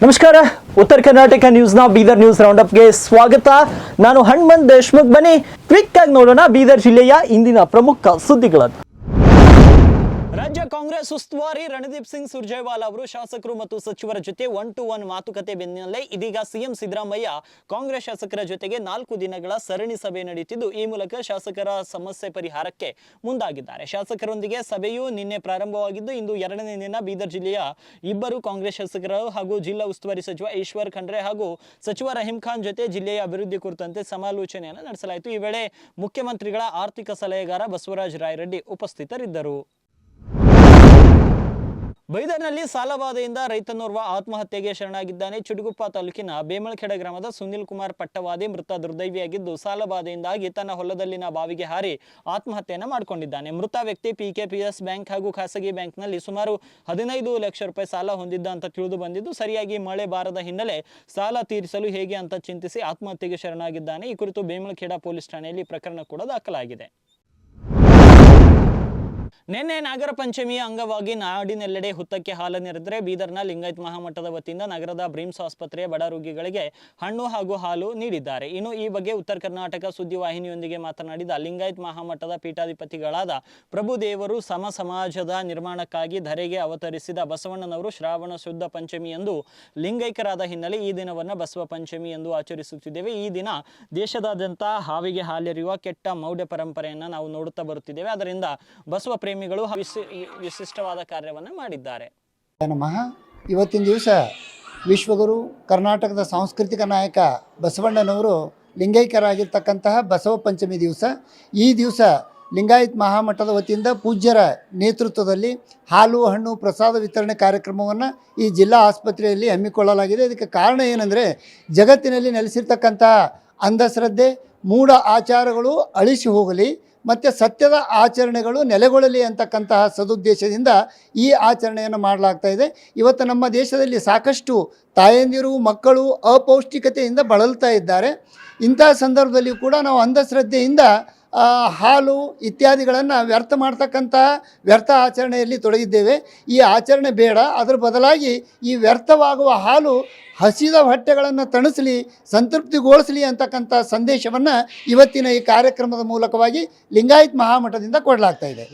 ನಮಸ್ಕಾರ. ಉತ್ತರ ಕರ್ನಾಟಕ ನ್ಯೂಸ್ನ ಬೀದರ್ ನ್ಯೂಸ್ ರೌಂಡಪ್ಗೆ ಸ್ವಾಗತ. ನಾನು ಹನುಮಂತ್ ದೇಶ್ಮುಖ್. ಬನ್ನಿ ಕ್ವಿಕ್ ಆಗಿ ನೋಡೋಣ ಬೀದರ್ ಜಿಲ್ಲೆಯ ಇಂದಿನ ಪ್ರಮುಖ ಸುದ್ದಿಗಳನ್ನು. ರಾಜ್ಯ ಕಾಂಗ್ರೆಸ್ ಉಸ್ತುವಾರಿ ರಣದೀಪ್ ಸಿಂಗ್ ಸುರ್ಜೇವಾಲಾ ಅವರು ಶಾಸಕರು ಮತ್ತು ಸಚಿವರ ಜೊತೆ 1-to-1 ಮಾತುಕತೆ ಬೆನ್ನಲ್ಲೇ ಇದೀಗ ಸಿಎಂ ಸಿದ್ದರಾಮಯ್ಯ ಕಾಂಗ್ರೆಸ್ ಶಾಸಕರ ಜೊತೆಗೆ 4 ದಿನಗಳ ಸರಣಿ ಸಭೆ ನಡೆಯುತ್ತಿದ್ದು, ಈ ಮೂಲಕ ಶಾಸಕರ ಸಮಸ್ಯೆ ಪರಿಹಾರಕ್ಕೆ ಮುಂದಾಗಿದ್ದಾರೆ. ಶಾಸಕರೊಂದಿಗೆ ಸಭೆಯು ನಿನ್ನೆ ಪ್ರಾರಂಭವಾಗಿದ್ದು, ಇಂದು 2ನೇ ದಿನ ಬೀದರ್ ಜಿಲ್ಲೆಯ ಇಬ್ಬರು ಕಾಂಗ್ರೆಸ್ ಶಾಸಕರು ಹಾಗೂ ಜಿಲ್ಲಾ ಉಸ್ತುವಾರಿ ಸಚಿವ ಈಶ್ವರ್ ಖಂಡ್ರೆ ಹಾಗೂ ಸಚಿವ ರಹೀಂ ಖಾನ್ ಜೊತೆ ಜಿಲ್ಲೆಯ ಅಭಿವೃದ್ಧಿ ಕುರಿತಂತೆ ಸಮಾಲೋಚನೆಯನ್ನು ನಡೆಸಲಾಯಿತು. ಈ ವೇಳೆ ಮುಖ್ಯಮಂತ್ರಿಗಳ ಆರ್ಥಿಕ ಸಲಹೆಗಾರ ಬಸವರಾಜ ರಾಯರೆಡ್ಡಿ ಉಪಸ್ಥಿತರಿದ್ದರು. ಬೈದರ್ನಲ್ಲಿ ಸಾಲಬಾಧೆಯಿಂದ ರೈತನೋರ್ವ ಆತ್ಮಹತ್ಯೆಗೆ ಶರಣಾಗಿದ್ದಾನೆ. ಚುಟಗುಪ್ಪ ತಾಲೂಕಿನ ಬೇಮಳಖೇಡ ಗ್ರಾಮದ ಸುನಿಲ್ ಕುಮಾರ್ ಪಟ್ಟವಾದಿ ಮೃತ ದುರ್ದೈವಿಯಾಗಿದ್ದು, ಸಾಲಬಾಧೆಯಿಂದಾಗಿ ತನ್ನ ಹೊಲದಲ್ಲಿನ ಬಾವಿಗೆ ಹಾರಿ ಆತ್ಮಹತ್ಯೆಯನ್ನು ಮಾಡಿಕೊಂಡಿದ್ದಾನೆ. ಮೃತ ವ್ಯಕ್ತಿ PKPS ಬ್ಯಾಂಕ್ ಹಾಗೂ ಖಾಸಗಿ ಬ್ಯಾಂಕ್ನಲ್ಲಿ ಸುಮಾರು 15 ಲಕ್ಷ ರೂಪಾಯಿ ಸಾಲ ಹೊಂದಿದ್ದ ಅಂತ ತಿಳಿದು ಬಂದಿದ್ದು, ಸರಿಯಾಗಿ ಮಳೆ ಬಾರದ ಹಿನ್ನೆಲೆ ಸಾಲ ತೀರಿಸಲು ಹೇಗೆ ಅಂತ ಚಿಂತಿಸಿ ಆತ್ಮಹತ್ಯೆಗೆ ಶರಣಾಗಿದ್ದಾನೆ. ಈ ಕುರಿತು ಬೇಮಳಖೇಡ ಪೊಲೀಸ್ ಠಾಣೆಯಲ್ಲಿ ಪ್ರಕರಣ ಕೂಡ ದಾಖಲಾಗಿದೆ. ನಿನ್ನೆ ನಾಗರ ಪಂಚಮಿಯ ಅಂಗವಾಗಿ ನಾಡಿನೆಲ್ಲೆಡೆ ಹುತ್ತಕ್ಕೆ ಹಾಲನ್ನೆರೆದರೆ ಬೀದರ್ನ ಲಿಂಗಾಯತ್ ಮಹಾಮಠದ ವತಿಯಿಂದ ನಗರದ ಬ್ರಿಮ್ಸ್ ಆಸ್ಪತ್ರೆಯ ಬಡ ರೋಗಿಗಳಿಗೆ ಹಣ್ಣು ಹಾಗೂ ಹಾಲು ನೀಡಿದ್ದಾರೆ. ಇನ್ನು ಈ ಬಗ್ಗೆ ಉತ್ತರ ಕರ್ನಾಟಕ ಸುದ್ದಿವಾಹಿನಿಯೊಂದಿಗೆ ಮಾತನಾಡಿದ ಲಿಂಗಾಯತ್ ಮಹಾಮಠದ ಪೀಠಾಧಿಪತಿಗಳಾದ ಪ್ರಭುದೇವರು ಸಮ ಸಮಾಜದ ನಿರ್ಮಾಣಕ್ಕಾಗಿ ಧರೆಗೆ ಅವತರಿಸಿದ ಬಸವಣ್ಣನವರು ಶ್ರಾವಣ ಶುದ್ಧ ಪಂಚಮಿಯಂದು ಲಿಂಗೈಕ್ಯರಾದ ಹಿನ್ನೆಲೆ ಈ ದಿನವನ್ನು ಬಸವ ಪಂಚಮಿ ಎಂದು ಆಚರಿಸುತ್ತಿದ್ದೇವೆ. ಈ ದಿನ ದೇಶದಾದ್ಯಂತ ಹಾವಿಗೆ ಹಾಲೆರೆಯುವ ಕೆಟ್ಟ ಮೌಢ್ಯ ಪರಂಪರೆಯನ್ನು ನಾವು ನೋಡುತ್ತಾ ಬರುತ್ತಿದ್ದೇವೆ. ಅದರಿಂದ ಬಸವ ಪ್ರೇಮಿಗಳು ವಿಶಿಷ್ಟವಾದ ಕಾರ್ಯವನ್ನು ಮಾಡಿದ್ದಾರೆ. ನಮಃ. ಇವತ್ತಿನ ದಿವಸ ವಿಶ್ವಗುರು ಕರ್ನಾಟಕದ ಸಾಂಸ್ಕೃತಿಕ ನಾಯಕ ಬಸವಣ್ಣನವರು ಲಿಂಗೈಕ್ಯರಾಗಿರ್ತಕ್ಕಂತಹ ಬಸವ ಪಂಚಮಿ ದಿವಸ. ಈ ದಿವಸ ಲಿಂಗಾಯತ್ ಮಹಾಮಠದ ವತಿಯಿಂದ ಪೂಜ್ಯರ ನೇತೃತ್ವದಲ್ಲಿ ಹಾಲು ಹಣ್ಣು ಪ್ರಸಾದ ವಿತರಣೆ ಕಾರ್ಯಕ್ರಮವನ್ನು ಈ ಜಿಲ್ಲಾ ಆಸ್ಪತ್ರೆಯಲ್ಲಿ ಹಮ್ಮಿಕೊಳ್ಳಲಾಗಿದೆ. ಇದಕ್ಕೆ ಕಾರಣ ಏನಂದರೆ, ಜಗತ್ತಿನಲ್ಲಿ ನೆಲೆಸಿರ್ತಕ್ಕಂತಹ ಅಂಧಶ್ರದ್ಧೆ ಮೂಢ ಆಚಾರಗಳು ಅಳಿಸಿ ಹೋಗಲಿ ಮತ್ತು ಸತ್ಯದ ಆಚರಣೆಗಳು ನೆಲೆಗೊಳ್ಳಲಿ ಅಂತಕ್ಕಂತಹ ಸದುದ್ದೇಶದಿಂದ ಈ ಆಚರಣೆಯನ್ನು ಮಾಡಲಾಗ್ತಾ ಇದೆ. ಇವತ್ತು ನಮ್ಮ ದೇಶದಲ್ಲಿ ಸಾಕಷ್ಟು ತಾಯಂದಿರು ಮಕ್ಕಳು ಅಪೌಷ್ಟಿಕತೆಯಿಂದ ಬಳಲ್ತಾ ಇದ್ದಾರೆ. ಇಂತಹ ಸಂದರ್ಭದಲ್ಲಿ ಕೂಡ ನಾವು ಅಂಧಶ್ರದ್ಧೆಯಿಂದ ಹಾಲು ಇತ್ಯಾದಿಗಳನ್ನು ವ್ಯರ್ಥ ಆಚರಣೆಯಲ್ಲಿ ತೊಡಗಿದ್ದೇವೆ. ಈ ಆಚರಣೆ ಬೇಡ. ಅದರ ಬದಲಾಗಿ ಈ ವ್ಯರ್ಥವಾಗುವ ಹಾಲು ಹಸಿದ ಹೊಟ್ಟೆಗಳನ್ನು ತಣಿಸಲಿ, ಸಂತೃಪ್ತಿಗೊಳಿಸಲಿ ಅಂತಕ್ಕಂಥ ಸಂದೇಶವನ್ನು ಇವತ್ತಿನ ಈ ಕಾರ್ಯಕ್ರಮದ ಮೂಲಕವಾಗಿ ಲಿಂಗಾಯತ್ ಮಹಾಮಠದಿಂದ ಕೊಡಲಾಗ್ತಾ ಇದೆ.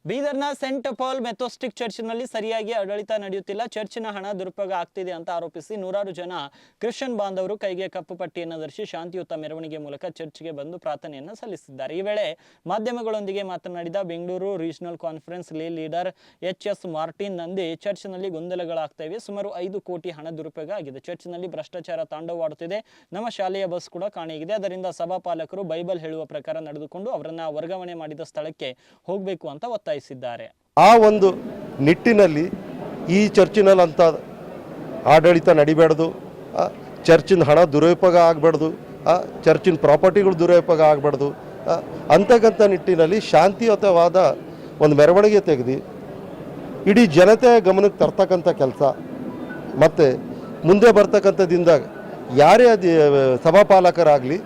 ಬೀದರ್ನ ಸೆಂಟ್ ಪಾಲ್ ಮೆಥೋಸ್ಟಿಕ್ ಚರ್ಚ್ನಲ್ಲಿ ಸರಿಯಾಗಿ ಆಡಳಿತ ನಡೆಯುತ್ತಿಲ್ಲ, ಚರ್ಚಿನ ಹಣ ದುರುಪಯೋಗ ಆಗ್ತಿದೆ ಅಂತ ಆರೋಪಿಸಿ ನೂರಾರು ಜನ ಕ್ರಿಶ್ಚಿಯನ್ ಬಾಂಧವರು ಕೈಗೆ ಕಪ್ಪು ಪಟ್ಟಿಯನ್ನು ಧರಿಸಿ ಶಾಂತಿಯುತ ಮೆರವಣಿಗೆ ಮೂಲಕ ಚರ್ಚ್ಗೆ ಬಂದು ಪ್ರಾರ್ಥನೆಯನ್ನು ಸಲ್ಲಿಸಿದ್ದಾರೆ. ಈ ವೇಳೆ ಮಾಧ್ಯಮಗಳೊಂದಿಗೆ ಮಾತನಾಡಿದ Bengaluru regional conference leader HS Martin Nandi, ಚರ್ಚ್ನಲ್ಲಿ ಗೊಂದಲಗಳಾಗ್ತಾ ಇವೆ. ಸುಮಾರು 5 ಕೋಟಿ ಹಣ ದುರುಪಯೋಗ ಆಗಿದೆ. ಚರ್ಚ್ನಲ್ಲಿ ಭ್ರಷ್ಟಾಚಾರ ತಾಂಡವವಾಡುತ್ತಿದೆ. ನಮ್ಮ ಶಾಲೆಯ ಬಸ್ ಕೂಡ ಕಾಣೆಯಾಗಿದೆ. ಅದರಿಂದ ಸಭಾಪಾಲಕರು ಬೈಬಲ್ ಹೇಳುವ ಪ್ರಕಾರ ನಡೆದುಕೊಂಡು ಅವರನ್ನ ವರ್ಗಾವಣೆ ಮಾಡಿದ ಸ್ಥಳಕ್ಕೆ ಹೋಗಬೇಕು ಅಂತ ಒತ್ತಾಯಿಸಿದ್ದಾರೆ. ಆ ಒಂದು ನಿಟ್ಟಿನಲ್ಲಿ ಈ ಚರ್ಚಿನಲ್ಲಿ ಅಂತ ಆಡಳಿತ ನಡಿಬೇಡ್ದು, ಚರ್ಚಿನ ಹಣ ದುರುಪಯೋಗ ಆಗಬಾರ್ದು, ಚರ್ಚಿನ ಪ್ರಾಪರ್ಟಿಗಳು ದುರುಪಯೋಗ ಆಗಬಾರ್ದು ಅಂತಕ್ಕಂಥ ನಿಟ್ಟಿನಲ್ಲಿ ಶಾಂತಿಯುತವಾದ ಒಂದು ಮೆರವಣಿಗೆ ತೆಗೆದು ಇಡೀ ಜನತೆಯ ಗಮನಕ್ಕೆ ತರ್ತಕ್ಕಂಥ ಕೆಲಸ ಮತ್ತು ಮುಂದೆ ಬರ್ತಕ್ಕಂಥದ್ದಿಂದ ಯಾರೇ ಸಭಾಪಾಲಕರಾಗಲಿ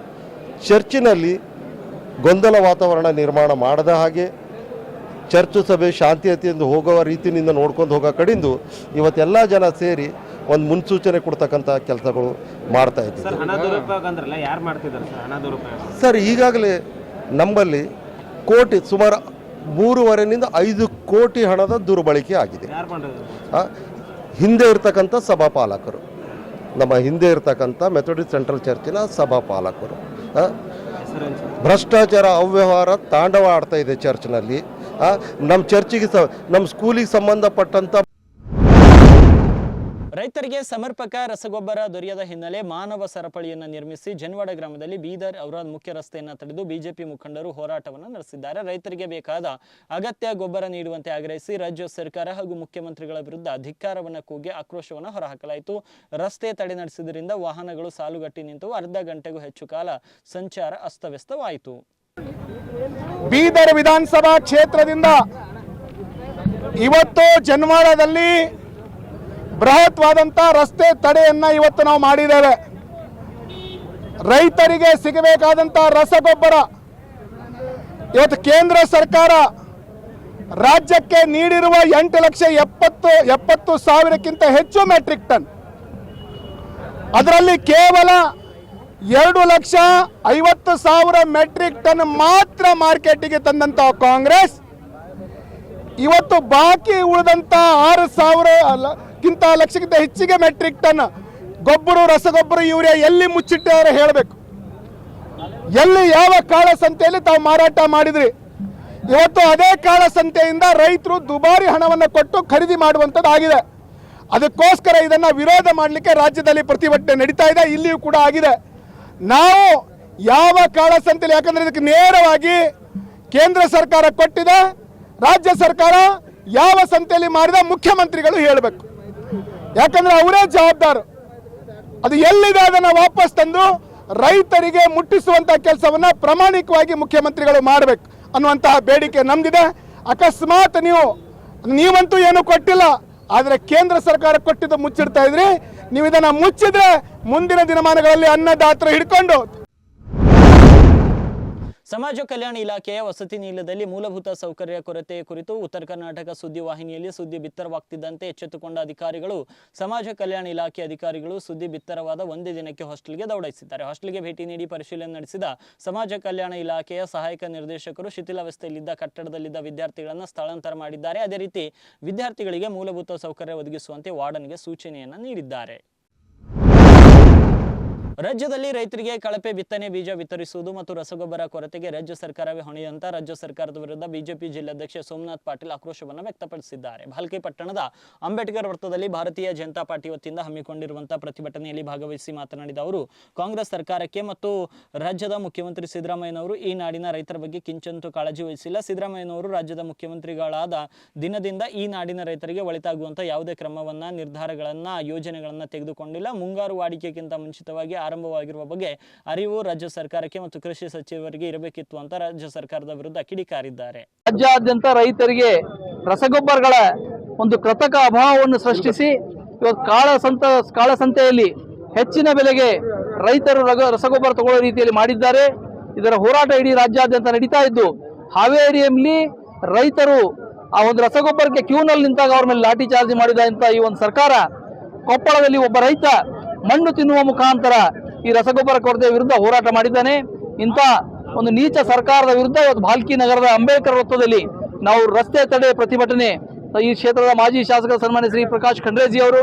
ಚರ್ಚಿನಲ್ಲಿ ಗೊಂದಲ ವಾತಾವರಣ ನಿರ್ಮಾಣ ಮಾಡದ ಹಾಗೆ ಚರ್ಚು ಸಭೆ ಶಾಂತಿಯುತದಿಂದ ಹೋಗುವ ರೀತಿಯಿಂದ ನೋಡ್ಕೊಂಡು ಹೋಗೋ ಕಡೆಯಿಂದ ಇವತ್ತೆಲ್ಲ ಜನ ಸೇರಿ ಒಂದು ಮುನ್ಸೂಚನೆ ಕೊಡ್ತಕ್ಕಂಥ ಕೆಲಸಗಳು ಮಾಡ್ತಾ ಇದ್ದೀವಿ. ಸರ್, ಈಗಾಗಲೇ ನಮ್ಮಲ್ಲಿ ಸುಮಾರು 3.5 to 5 ಕೋಟಿ ಹಣದ ದುರ್ಬಳಕೆ ಆಗಿದೆ. ಹಿಂದೆ ಇರ್ತಕ್ಕಂಥ ಸಭಾಪಾಲಕರು, ನಮ್ಮ ಹಿಂದೆ ಇರ್ತಕ್ಕಂಥ ಮೆಥೋಡಿಸ್ಟ್ ಸೆಂಟ್ರಲ್ ಚರ್ಚಿನ ಸಭಾಪಾಲಕರು ಭ್ರಷ್ಟಾಚಾರ ಅವ್ಯವಹಾರ ತಾಂಡವ ಆಡ್ತಾ ಇದೆ ಚರ್ಚ್ನಲ್ಲಿ. ನಮ್ಮ ಚರ್ಚಿಗೆ ನಮ್ಮ ಸ್ಕೂಲಿಗೆ ಸಂಬಂಧಪಟ್ಟಂತ ರೈತರಿಗೆ ಸಮರ್ಪಕ ರಸಗೊಬ್ಬರ ದೊರೆಯದ ಹಿನ್ನೆಲೆ ಮಾನವ ಸರಪಳಿಯನ್ನು ನಿರ್ಮಿಸಿ ಜನವಾಡ ಗ್ರಾಮದಲ್ಲಿ ಬೀದರ್ ಔರಾದ್ ಮುಖ್ಯ ರಸ್ತೆಯನ್ನು ತಡೆದು ಬಿಜೆಪಿ ಮುಖಂಡರು ಹೋರಾಟವನ್ನು ನಡೆಸಿದ್ದಾರೆ. ರೈತರಿಗೆ ಬೇಕಾದ ಅಗತ್ಯ ಗೊಬ್ಬರ ನೀಡುವಂತೆ ಆಗ್ರಹಿಸಿ ರಾಜ್ಯ ಸರ್ಕಾರ ಹಾಗೂ ಮುಖ್ಯಮಂತ್ರಿಗಳ ವಿರುದ್ಧ ಧಿಕ್ಕಾರವನ್ನು ಕೂಗಿ ಆಕ್ರೋಶವನ್ನು ಹೊರಹಾಕಲಾಯಿತು. ರಸ್ತೆ ತಡೆ ನಡೆಸಿದ್ರಿಂದ ವಾಹನಗಳು ಸಾಲುಗಟ್ಟಿ ನಿಂತು ಅರ್ಧ ಗಂಟೆಗೂ ಹೆಚ್ಚು ಕಾಲ ಸಂಚಾರ ಅಸ್ತವ್ಯಸ್ತವಾಯಿತು. ಬೀದರ್ ವಿಧಾನಸಭಾ ಕ್ಷೇತ್ರದಿಂದ ಇವತ್ತು ಜನವಾಡದಲ್ಲಿ ಬೃಹತ್ವಾದಂಥ ರಸ್ತೆ ತಡೆಯನ್ನು ಇವತ್ತು ನಾವು ಮಾಡಿದ್ದೇವೆ. ರೈತರಿಗೆ ಸಿಗಬೇಕಾದಂಥ ರಸಗೊಬ್ಬರ ಇವತ್ತು ಕೇಂದ್ರ ಸರ್ಕಾರ ರಾಜ್ಯಕ್ಕೆ ನೀಡಿರುವ 8,70,000ಕ್ಕಿಂತ ಹೆಚ್ಚು ಮೆಟ್ರಿಕ್ ಟನ್, ಅದರಲ್ಲಿ ಕೇವಲ 2,50,000 ಮೆಟ್ರಿಕ್ ಟನ್ ಮಾತ್ರ ಮಾರ್ಕೆಟಿಗೆ ತಂದಂತಹ ಕಾಂಗ್ರೆಸ್ ಇವತ್ತು ಬಾಕಿ ಉಳಿದಂತ 6,000ಕ್ಕಿಂತ ಲಕ್ಷಕ್ಕಿಂತ ಹೆಚ್ಚಿಗೆ ಮೆಟ್ರಿಕ್ ಟನ್ ಗೊಬ್ಬರ, ರಸಗೊಬ್ಬರ, ಯೂರಿಯಾ ಎಲ್ಲಿ ಮುಚ್ಚಿಟ್ಟವರೆ ಹೇಳಬೇಕು. ಎಲ್ಲಿ ಯಾವ ಕಾಳಸಂತೆಯಲ್ಲಿ ತಾವು ಮಾರಾಟ ಮಾಡಿದ್ರಿ? ಇವತ್ತು ಅದೇ ಕಾಳಸಂತೆಯಿಂದ ರೈತರು ದುಬಾರಿ ಹಣವನ್ನು ಕೊಟ್ಟು ಖರೀದಿ ಮಾಡುವಂಥದ್ದಾಗಿದೆ. ಅದಕ್ಕೋಸ್ಕರ ಇದನ್ನು ವಿರೋಧ ಮಾಡಲಿಕ್ಕೆ ರಾಜ್ಯದಲ್ಲಿ ಪ್ರತಿಭಟನೆ ನಡೀತಾ ಇದೆ, ಇಲ್ಲಿಯೂ ಕೂಡ ಆಗಿದೆ. ನಾವು ಯಾವ ಕಾಳಸಂತೆಯಲ್ಲಿ, ಯಾಕಂದ್ರೆ ಇದಕ್ಕೆ ನೇರವಾಗಿ ಕೇಂದ್ರ ಸರ್ಕಾರ ಕೊಟ್ಟಿದೆ, ರಾಜ್ಯ ಸರ್ಕಾರ ಯಾವ ಸಂತೆಯಲ್ಲಿ ಮಾರಿದ ಮುಖ್ಯಮಂತ್ರಿಗಳು ಹೇಳಬೇಕು, ಯಾಕಂದ್ರೆ ಅವರೇ ಜವಾಬ್ದಾರು. ಅದು ಎಲ್ಲಿದೆ ಅದನ್ನು ವಾಪಸ್ ತಂದು ರೈತರಿಗೆ ಮುಟ್ಟಿಸುವಂತ ಕೆಲಸವನ್ನ ಪ್ರಾಮಾಣಿಕವಾಗಿ ಮುಖ್ಯಮಂತ್ರಿಗಳು ಮಾಡಬೇಕು ಅನ್ನುವಂತಹ ಬೇಡಿಕೆ ನಮ್ದಿದೆ. ಅಕಸ್ಮಾತ್ ನೀವಂತೂ ಏನು ಕೊಟ್ಟಿಲ್ಲ, ಆದರೆ ಕೇಂದ್ರ ಸರ್ಕಾರ ಕೊಟ್ಟಿದ್ದು ಮುಚ್ಚಿಡ್ತಾ ಇದ್ರಿ. ನೀವು ಇದನ್ನ ಮುಚ್ಚಿದ್ರೆ ಮುಂದಿನ ದಿನಮಾನಗಳಲ್ಲಿ ಅನ್ನದಾತರು ಹಿಡ್ಕೊಂಡು. ಸಮಾಜ ಕಲ್ಯಾಣ ಇಲಾಖೆಯ ವಸತಿ ನಿಲಯದಲ್ಲಿ ಮೂಲಭೂತ ಸೌಕರ್ಯ ಕೊರತೆ ಕುರಿತು ಉತ್ತರ ಕರ್ನಾಟಕ ಸುದ್ದಿ ವಾಹಿನಿಯಲ್ಲಿ ಸುದ್ದಿ ಬಿತ್ತರವಾಗ್ತಿದ್ದಂತೆ ಎಚ್ಚೆತ್ತುಕೊಂಡ ಅಧಿಕಾರಿಗಳು, ಸಮಾಜ ಕಲ್ಯಾಣ ಇಲಾಖೆ ಅಧಿಕಾರಿಗಳು ಸುದ್ದಿ ಬಿತ್ತರವಾದ ಒಂದೇ ದಿನಕ್ಕೆ ಹಾಸ್ಟೆಲ್ಗೆ ದೌಡಾಯಿಸಿದ್ದಾರೆ. ಹಾಸ್ಟೆಲ್ಗೆ ಭೇಟಿ ನೀಡಿ ಪರಿಶೀಲನೆ ನಡೆಸಿದ ಸಮಾಜ ಕಲ್ಯಾಣ ಇಲಾಖೆಯ ಸಹಾಯಕ ನಿರ್ದೇಶಕರು ಶಿಥಿಲಾವಸ್ಥೆಯಲ್ಲಿದ್ದ ಕಟ್ಟಡದಲ್ಲಿದ್ದ ವಿದ್ಯಾರ್ಥಿಗಳನ್ನು ಸ್ಥಳಾಂತರ ಮಾಡಿದ್ದಾರೆ. ಅದೇ ರೀತಿ ವಿದ್ಯಾರ್ಥಿಗಳಿಗೆ ಮೂಲಭೂತ ಸೌಕರ್ಯ ಒದಗಿಸುವಂತೆ ವಾರ್ಡನ್ಗೆ ಸೂಚನೆಯನ್ನು ನೀಡಿದ್ದಾರೆ. ರಾಜ್ಯದಲ್ಲಿ ರೈತರಿಗೆ ಕಳಪೆ ಬಿತ್ತನೆ ಬೀಜ ವಿತರಿಸುವುದು ಮತ್ತು ರಸಗೊಬ್ಬರ ಕೊರತೆಗೆ ರಾಜ್ಯ ಸರ್ಕಾರವೇ ಹೊಣೆಯಂತ ರಾಜ್ಯ ಸರ್ಕಾರದ ವಿರುದ್ಧ ಬಿಜೆಪಿ ಜಿಲ್ಲಾಧ್ಯಕ್ಷ ಸೋಮನಾಥ್ ಪಾಟೀಲ್ ಆಕ್ರೋಶವನ್ನು ವ್ಯಕ್ತಪಡಿಸಿದ್ದಾರೆ. ಭಾಲ್ಕಿ ಪಟ್ಟಣದ ಅಂಬೇಡ್ಕರ್ ವೃತ್ತದಲ್ಲಿ ಭಾರತೀಯ ಜನತಾ ಪಾರ್ಟಿ ವತಿಯಿಂದ ಹಮ್ಮಿಕೊಂಡಿರುವಂತಹ ಪ್ರತಿಭಟನೆಯಲ್ಲಿ ಭಾಗವಹಿಸಿ ಮಾತನಾಡಿದ ಅವರು, ಕಾಂಗ್ರೆಸ್ ಸರ್ಕಾರಕ್ಕೆ ಮತ್ತು ರಾಜ್ಯದ ಮುಖ್ಯಮಂತ್ರಿ ಸಿದ್ದರಾಮಯ್ಯನವರು ಈ ನಾಡಿನ ರೈತರ ಬಗ್ಗೆ ಕಿಂಚಂತೂ ಕಾಳಜಿ ವಹಿಸಿಲ್ಲ. ಸಿದ್ದರಾಮಯ್ಯನವರು ರಾಜ್ಯದ ಮುಖ್ಯಮಂತ್ರಿಗಳಾದ ದಿನದಿಂದ ಈ ನಾಡಿನ ರೈತರಿಗೆ ಒಳಿತಾಗುವಂತ ಯಾವುದೇ ಕ್ರಮವನ್ನ, ನಿರ್ಧಾರಗಳನ್ನ, ಯೋಜನೆಗಳನ್ನ ತೆಗೆದುಕೊಂಡಿಲ್ಲ. ಮುಂಗಾರು ವಾಡಿಕೆಗಿಂತ ಮುಂಚಿತವಾಗಿ ಆರಂಭವಾಗಿರುವ ಬಗ್ಗೆ ಅರಿವು ರಾಜ್ಯ ಸರ್ಕಾರಕ್ಕೆ ಮತ್ತು ಕೃಷಿ ಸಚಿವರಿಗೆ ಇರಬೇಕಿತ್ತು ಅಂತ ರಾಜ್ಯ ಸರ್ಕಾರದ ವಿರುದ್ಧ ಕಿಡಿಕಾರಿದ್ದಾರೆ. ರಾಜ್ಯಾದ್ಯಂತ ರೈತರಿಗೆ ರಸಗೊಬ್ಬರಗಳ ಒಂದು ಕೃತಕ ಅಭಾವವನ್ನು ಸೃಷ್ಟಿಸಿ ಇವತ್ತು ಕಾಳಸಂತೆಯಲ್ಲಿ ಹೆಚ್ಚಿನ ಬೆಲೆಗೆ ರೈತರು ರಸಗೊಬ್ಬರ ತಗೊಳ್ಳೋ ರೀತಿಯಲ್ಲಿ ಮಾಡಿದ್ದಾರೆ. ಇದರ ಹೋರಾಟ ಇಡೀ ರಾಜ್ಯಾದ್ಯಂತ ನಡೀತಾ ಇದ್ದು, ಹಾವೇರಿಯಲ್ಲಿ ರೈತರು ಆ ಒಂದು ರಸಗೊಬ್ಬರಕ್ಕೆ ಕ್ಯೂನಲ್ಲಿ ನಿಂತಾಗ ಅವ್ರ ಮೇಲೆ ಲಾಠಿ ಚಾರ್ಜ್ ಮಾಡಿದಂತ ಈ ಒಂದು ಸರ್ಕಾರ, ಕೊಪ್ಪಳದಲ್ಲಿ ಒಬ್ಬ ರೈತ ಮಣ್ಣು ತಿನ್ನುವ ಮುಖಾಂತರ ಈ ರಸಗೊಬ್ಬರ ಕೊರತೆ ವಿರುದ್ಧ ಹೋರಾಟ ಮಾಡಿದ್ದಾನೆ. ಇಂಥ ಒಂದು ನೀಚ ಸರ್ಕಾರದ ವಿರುದ್ಧ ಇವತ್ತು ಭಾಲ್ಕಿ ನಗರದ ಅಂಬೇಡ್ಕರ್ ವೃತ್ತದಲ್ಲಿ ನಾವು ರಸ್ತೆ ತಡೆ ಪ್ರತಿಭಟನೆ, ಈ ಕ್ಷೇತ್ರದ ಮಾಜಿ ಶಾಸಕ ಸನ್ಮಾನ್ಯ ಶ್ರೀ ಪ್ರಕಾಶ್ ಖಂಡ್ರೇಜಿ ಅವರು,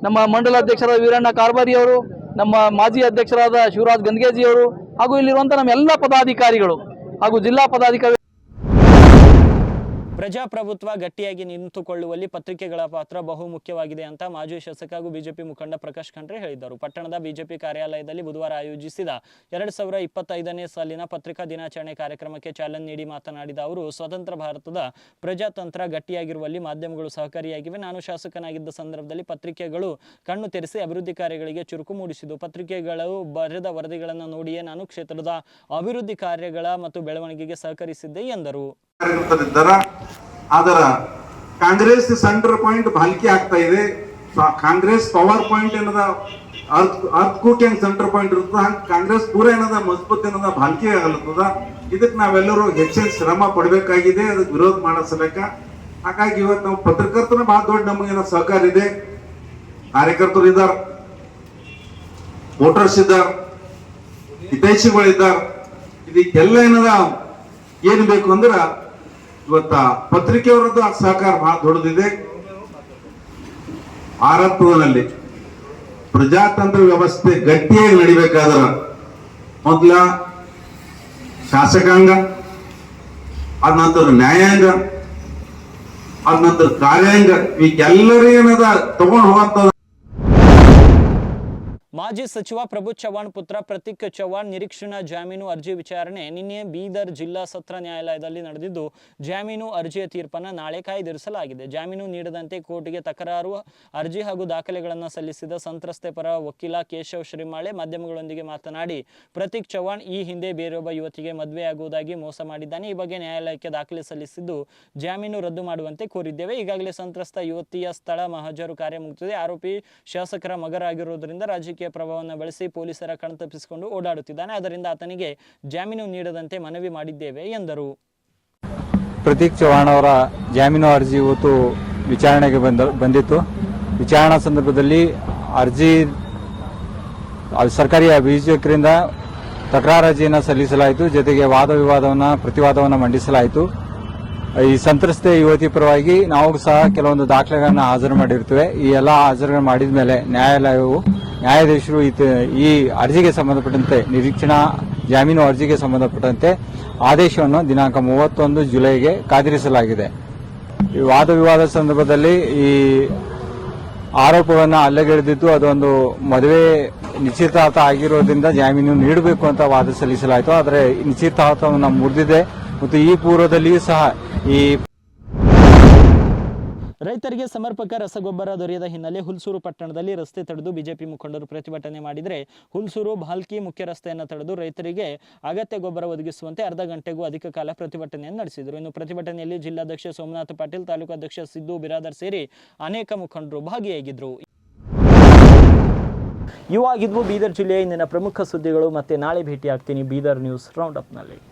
ನಮ್ಮ ಮಂಡಲ ಅಧ್ಯಕ್ಷರಾದ ವೀರಣ್ಣ ಕಾರ್ಬಾರಿ ಅವರು, ನಮ್ಮ ಮಾಜಿ ಅಧ್ಯಕ್ಷರಾದ ಶಿವರಾಜ್ ಗಂದಗೇಜಿ ಅವರು, ಹಾಗೂ ಇಲ್ಲಿರುವಂತಹ ನಮ್ಮ ಎಲ್ಲ ಪದಾಧಿಕಾರಿಗಳು ಹಾಗೂ ಜಿಲ್ಲಾ ಪದಾಧಿಕಾರಿ. ಪ್ರಜಾಪ್ರಭುತ್ವ ಗಟ್ಟಿಯಾಗಿ ನಿಂತುಕೊಳ್ಳುವಲ್ಲಿ ಪತ್ರಿಕೆಗಳ ಪಾತ್ರ ಬಹು ಮುಖ್ಯವಾಗಿದೆ ಅಂತ ಮಾಜಿ ಶಾಸಕ ಹಾಗೂ ಬಿಜೆಪಿ ಮುಖಂಡ ಪ್ರಕಾಶ್ ಖಂಡ್ರೆ ಹೇಳಿದರು. ಪಟ್ಟಣದ ಬಿಜೆಪಿ ಕಾರ್ಯಾಲಯದಲ್ಲಿ ಬುಧವಾರ ಆಯೋಜಿಸಿದ 2025ನೇ ಸಾಲಿನ ಪತ್ರಿಕಾ ದಿನಾಚರಣೆ ಕಾರ್ಯಕ್ರಮಕ್ಕೆ ಚಾಲನೆ ನೀಡಿ ಮಾತನಾಡಿದ ಅವರು, ಸ್ವತಂತ್ರ ಭಾರತದ ಪ್ರಜಾತಂತ್ರ ಗಟ್ಟಿಯಾಗಿರುವಲ್ಲಿ ಮಾಧ್ಯಮಗಳು ಸಹಕಾರಿಯಾಗಿವೆ. ನಾನು ಶಾಸಕನಾಗಿದ್ದ ಸಂದರ್ಭದಲ್ಲಿ ಪತ್ರಿಕೆಗಳು ಕಣ್ಣು ತೆರೆಸಿ ಅಭಿವೃದ್ಧಿ ಕಾರ್ಯಗಳಿಗೆ ಚುರುಕು ಮೂಡಿಸಿದ್ದು, ಪತ್ರಿಕೆಗಳು ಬರೆದ ವರದಿಗಳನ್ನು ನೋಡಿಯೇ ನಾನು ಕ್ಷೇತ್ರದ ಅಭಿವೃದ್ಧಿ ಕಾರ್ಯಗಳ ಮತ್ತು ಬೆಳವಣಿಗೆಗೆ ಸಹಕರಿಸಿದ್ದೆ ಎಂದರು. ಅದರ ಕಾಂಗ್ರೆಸ್ ಸೆಂಟರ್ ಪಾಯಿಂಟ್ ಭಾಲ್ಕಿ ಆಗ್ತಾ ಇದೆ. ಕಾಂಗ್ರೆಸ್ ಪವರ್ ಪಾಯಿಂಟ್ ಏನದ ಅರ್ಧಕೂಟ ಹೆಂಗ್ ಸೆಂಟರ್ ಪಾಯಿಂಟ್ ಇರ್ತದ, ಹಂಗ ಕಾಂಗ್ರೆಸ್ ಪೂರ ಏನದ ಮಜಬೂತ್ ಏನದ ಭಾಲ್ಕಿ ಆಗಲತ್ತದ. ಇದಕ್ಕೆ ನಾವೆಲ್ಲರೂ ಹೆಚ್ಚಿನ ಶ್ರಮ ಪಡಬೇಕಾಗಿದೆ, ಅದಕ್ಕೆ ವಿರೋಧ ಮಾಡಿಸಬೇಕ. ಹಾಗಾಗಿ ಇವತ್ತು ನಾವು ಪತ್ರಕರ್ತನ ಬಹಳ ದೊಡ್ಡ ನಮಗೇನ ಸಹಕಾರ ಇದೆ. ಕಾರ್ಯಕರ್ತರು ಇದ್ದಾರ, ವೋಟರ್ಸ್ ಇದ್ದಾರ, ಹಿತೈಷಿಗಳಿದ್ದಾರ. ಇದಕ್ಕೆಲ್ಲ ಏನದ ಏನ್ ಬೇಕು ಅಂದ್ರ ಇವತ್ತ ಪತ್ರಿಕೆಯವರದ್ದು ಸಹಕಾರ ಬಹಳ ದೊಡ್ಡದಿದೆ. ಭಾರತದಲ್ಲಿ ಪ್ರಜಾತಂತ್ರ ವ್ಯವಸ್ಥೆ ಗಟ್ಟಿಯಾಗಿ ನಡಿಬೇಕಾದ್ರ ಮೊದಲ ಶಾಸಕಾಂಗ, ಅದ ನಂತರ ನ್ಯಾಯಾಂಗ, ಅದ ನಂತರ ಕಾರ್ಯಾಂಗ, ಈಗೆಲ್ಲರೂ ಏನದ ತಗೊಂಡು ಹೋಗುವಂತ. ಮಾಜಿ ಸಚಿವ ಪ್ರಭು ಚವ್ಹಾಣ್ ಪುತ್ರ ಪ್ರತೀಕ್ ಚವ್ಹಾಣ್ ನಿರೀಕ್ಷಣಾ ಜಾಮೀನು ಅರ್ಜಿ ವಿಚಾರಣೆ ನಿನ್ನೆ ಬೀದರ್ ಜಿಲ್ಲಾ ಸತ್ರ ನ್ಯಾಯಾಲಯದಲ್ಲಿ ನಡೆದಿದ್ದು, ಜಾಮೀನು ಅರ್ಜಿಯ ತೀರ್ಪನ್ನು ನಾಳೆ ಕಾಯ್ದಿರಿಸಲಾಗಿದೆ. ಜಾಮೀನು ನೀಡದಂತೆ ಕೋರ್ಟ್ಗೆ ತಕರಾರು ಅರ್ಜಿ ಹಾಗೂ ದಾಖಲೆಗಳನ್ನು ಸಲ್ಲಿಸಿದ ಸಂತ್ರಸ್ತೆ ಪರ ವಕೀಲ ಕೇಶವ್ ಶ್ರೀಮಾಳೆ ಮಾಧ್ಯಮಗಳೊಂದಿಗೆ ಮಾತನಾಡಿ, ಪ್ರತೀಕ್ ಚವ್ಹಾಣ್ ಈ ಹಿಂದೆ ಬೇರೊಬ್ಬ ಯುವತಿಗೆ ಮದುವೆಯಾಗುವುದಾಗಿ ಮೋಸ ಮಾಡಿದ್ದಾನೆ. ಈ ಬಗ್ಗೆ ನ್ಯಾಯಾಲಯಕ್ಕೆ ದಾಖಲೆ ಸಲ್ಲಿಸಿದ್ದು ಜಾಮೀನು ರದ್ದು ಮಾಡುವಂತೆ ಕೋರಿದ್ದೇವೆ. ಈಗಾಗಲೇ ಸಂತ್ರಸ್ತ ಯುವತಿಯ ಸ್ಥಳ ಮಹಜರು ಕಾರ್ಯ ಮುಗಿದಿದೆ. ಆರೋಪಿ ಶಾಸಕರ ಮಗರಾಗಿರುವುದರಿಂದ ರಾಜಕೀಯ ಪ್ರಭಾವವನ್ನು ಬಳಸಿ ಪೊಲೀಸರ ಕಣ್ತಪ್ಪಿಸಿಕೊಂಡು ಓಡಾಡುತ್ತಿದ್ದಾನೆ. ಅದರಿಂದ ಆತನಿಗೆ ಜಾಮೀನು ನೀಡದಂತೆ ಮನವಿ ಮಾಡಿದ್ದೇವೆ ಎಂದರು. ಪ್ರತೀಕ್ ಚವ್ಹಾಣ್ ಅವರ ಜಾಮೀನು ಅರ್ಜಿ ಇವತ್ತು ವಿಚಾರಣೆಗೆ ಬಂದಿತ್ತು. ವಿಚಾರಣಾ ಸಂದರ್ಭದಲ್ಲಿ ಅರ್ಜಿ ಸರ್ಕಾರಿ ಅಭಿಯೋಜಕರಿಂದ ತಕರಾರು ಅರ್ಜಿಯನ್ನು ಸಲ್ಲಿಸಲಾಯಿತು. ಜೊತೆಗೆ ಪ್ರತಿವಾದವನ್ನು ಮಂಡಿಸಲಾಯಿತು. ಈ ಸಂತ್ರಸ್ತೆ ಯುವತಿ ಪರವಾಗಿ ನಾವು ಸಹ ಕೆಲವೊಂದು ದಾಖಲೆಗಳನ್ನು ಹಾಜರು ಮಾಡಿರ್ತೇವೆ. ಈ ಎಲ್ಲ ಹಾಜರು ಮಾಡಿದ ಮೇಲೆ ನ್ಯಾಯಾಧೀಶರು ಈ ಅರ್ಜಿಗೆ ಸಂಬಂಧಪಟ್ಟಂತೆ ನಿರೀಕ್ಷಣಾ ಜಾಮೀನು ಅರ್ಜಿಗೆ ಸಂಬಂಧಪಟ್ಟಂತೆ ಆದೇಶವನ್ನು ದಿನಾಂಕ 31 ಜುಲೈಗೆ ಕಾದಿರಿಸಲಾಗಿದೆ. ಈ ವಾದ ಸಂದರ್ಭದಲ್ಲಿ ಈ ಆರೋಪವನ್ನು ಅಲ್ಲಗೆಳೆದಿದ್ದು ಅದೊಂದು ಮದುವೆ ನಿಶ್ಚಿತಾರ್ಥ ಆಗಿರೋದ್ರಿಂದ ಜಾಮೀನು ನೀಡಬೇಕು ಅಂತ ವಾದ ಸಲ್ಲಿಸಲಾಯಿತು. ಆದರೆ ನಿಶ್ಚಿತಾರ್ಥವನ್ನು ಮುರಿದಿದೆ ಮತ್ತು ಈ ಪೂರ್ವದಲ್ಲಿಯೂ ಸಹ ಈ ರೈತರಿಗೆ ಸಮರ್ಪಕ ರಸಗೊಬ್ಬರ ದೊರೆಯದ ಹಿನ್ನೆಲೆ ಹುಲ್ಸೂರು ಪಟ್ಟಣದಲ್ಲಿ ರಸ್ತೆ ತಡೆದು ಬಿಜೆಪಿ ಮುಖಂಡರು ಪ್ರತಿಭಟನೆ ಮಾಡಿದರೆ ಹುಲ್ಸೂರು ಭಾಲ್ಕಿ ಮುಖ್ಯ ರಸ್ತೆಯನ್ನು ತಡೆದು ರೈತರಿಗೆ ಅಗತ್ಯ ಗೊಬ್ಬರ ಒದಗಿಸುವಂತೆ ಅರ್ಧ ಗಂಟೆಗೂ ಅಧಿಕ ಕಾಲ ಪ್ರತಿಭಟನೆಯನ್ನು ನಡೆಸಿದರು. ಇನ್ನು ಪ್ರತಿಭಟನೆಯಲ್ಲಿ ಜಿಲ್ಲಾಧ್ಯಕ್ಷ ಸೋಮನಾಥ್ ಪಾಟೀಲ್, ತಾಲೂಕು ಅಧ್ಯಕ್ಷ ಸಿದ್ದು ಬಿರಾದರ್ ಸೇರಿ ಅನೇಕ ಮುಖಂಡರು ಭಾಗಿಯಾಗಿದ್ದರು. ಇವಾಗಿದ್ವು ಬೀದರ್ ಜಿಲ್ಲೆಯ ಇಂದಿನ ಪ್ರಮುಖ ಸುದ್ದಿಗಳು. ಮತ್ತೆ ನಾಳೆ ಭೇಟಿ ಆಗ್ತೀನಿ ಬೀದರ್ ನ್ಯೂಸ್ ರೌಂಡ್ ಅಪ್ನಲ್ಲಿ.